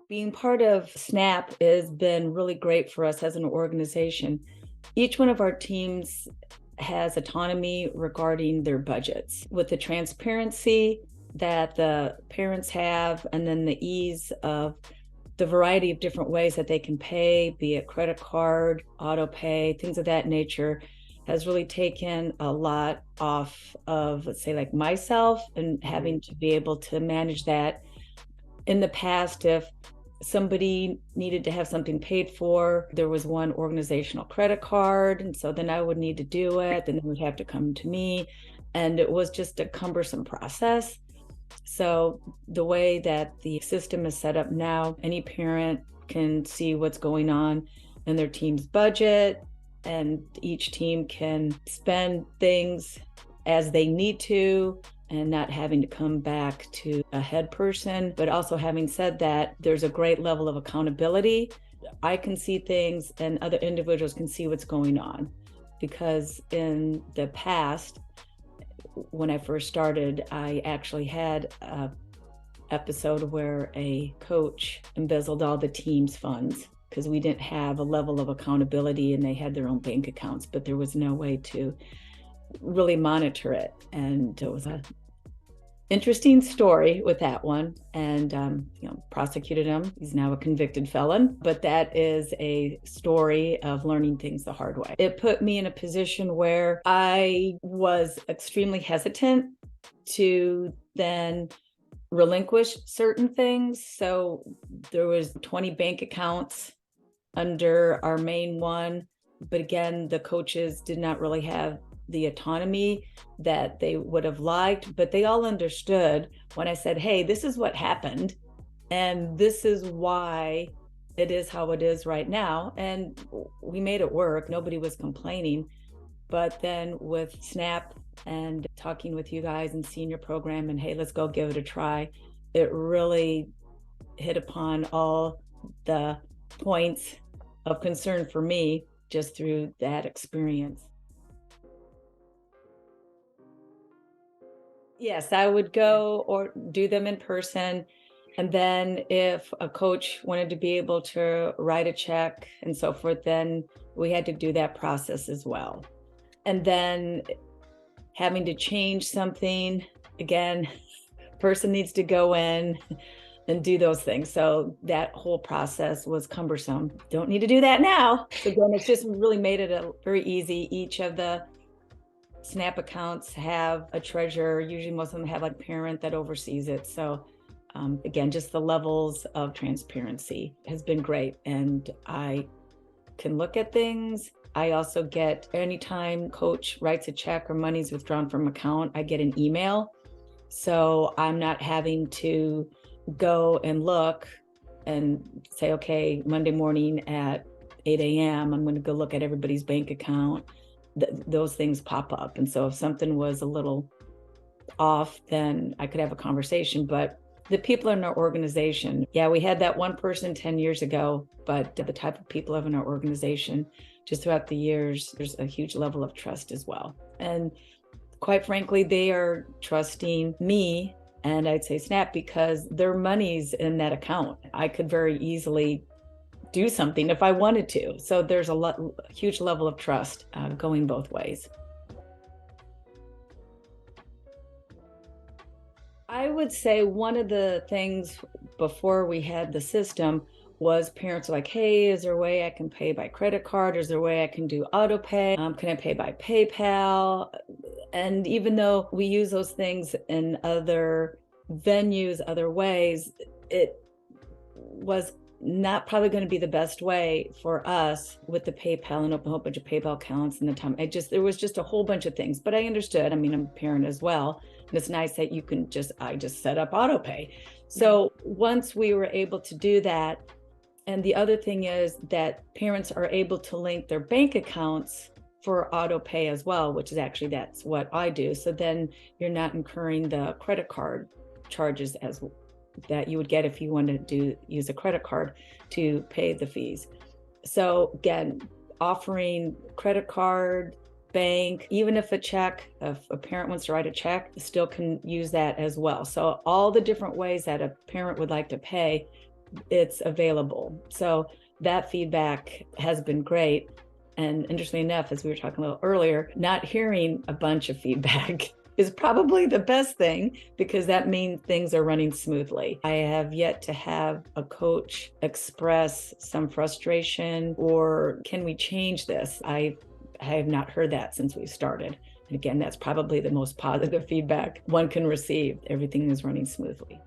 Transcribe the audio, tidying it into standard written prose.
Being part of SNAP has been really great for us as an organization. Each one of our teams has autonomy regarding their budgets. With the transparency that the parents have, and then the ease of the variety of different ways that they can pay, be it credit card, auto pay, things of that nature, has really taken a lot off of, let's say, like myself, and having to be able to manage that. In the past, if somebody needed to have something paid for, there was one organizational credit card. And so then I would need to do it. Then they would have to come to me. And it was just a cumbersome process. So the way that the system is set up now, any parent can see what's going on in their team's budget, and each team can spend things as they need to, and not having to come back to a head person. But also, having said that, there's a great level of accountability. I can see things and other individuals can see what's going on, because in the past, when I first started, I actually had a episode where a coach embezzled all the team's funds because we didn't have a level of accountability, and they had their own bank accounts, but there was no way to really monitor it. And it was a interesting story with that one, and prosecuted him. He's now a convicted felon, but that is a story of learning things the hard way. It put me in a position where I was extremely hesitant to then relinquish certain things. So there was 20 bank accounts under our main one, but again, the coaches did not really have the autonomy that they would have liked, but they all understood when I said, hey, this is what happened, and this is why it is how it is right now. And we made it work. Nobody was complaining. But then with SNAP and talking with you guys and seeing your program and, hey, let's go give it a try, it really hit upon all the points of concern for me just through that experience. Yes, I would go or do them in person. And then if a coach wanted to be able to write a check and so forth, then we had to do that process as well. And then having to change something, again, person needs to go in and do those things. So that whole process was cumbersome. Don't need to do that now. So again, it's just really made it a very easy. Each of the SNAP accounts have a treasurer. Usually most of them have a parent that oversees it. So again, just the levels of transparency has been great. And I can look at things. I also get, anytime coach writes a check or money's withdrawn from account, I get an email. So I'm not having to go and look and say, okay, Monday morning at 8 a.m., I'm going to go look at everybody's bank account. Those things pop up. And so if something was a little off, then I could have a conversation. But the people in our organization, yeah, we had that one person 10 years ago, but the type of people in our organization, just throughout the years, there's a huge level of trust as well. And quite frankly, they are trusting me, and I'd say SNAP, because their money's in that account. I could very easily do something if I wanted to. So there's a huge level of trust going both ways. I would say one of the things before we had the system was parents were like, hey, is there a way I can pay by credit card? Is there a way I can do auto pay? Can I pay by PayPal? And even though we use those things in other venues, other ways, it was not probably going to be the best way for us with the PayPal and open a whole bunch of PayPal accounts and the time. There was just a whole bunch of things, but I understood. I mean, I'm a parent as well. And it's nice that you can I just set up auto pay. So once we were able to do that, and the other thing is that parents are able to link their bank accounts for auto pay as well, which is actually, that's what I do. So then you're not incurring the credit card charges as that you would get if you wanted to use a credit card to pay the fees. So again, offering credit card bank, even if if a parent wants to write a check, still can use that as well. So all the different ways that a parent would like to pay, it's available. So that feedback has been great. And interestingly enough, as we were talking a little earlier, not hearing a bunch of feedback is probably the best thing, because that means things are running smoothly. I have yet to have a coach express some frustration or can we change this? I have not heard that since we started. And again, that's probably the most positive feedback one can receive. Everything is running smoothly.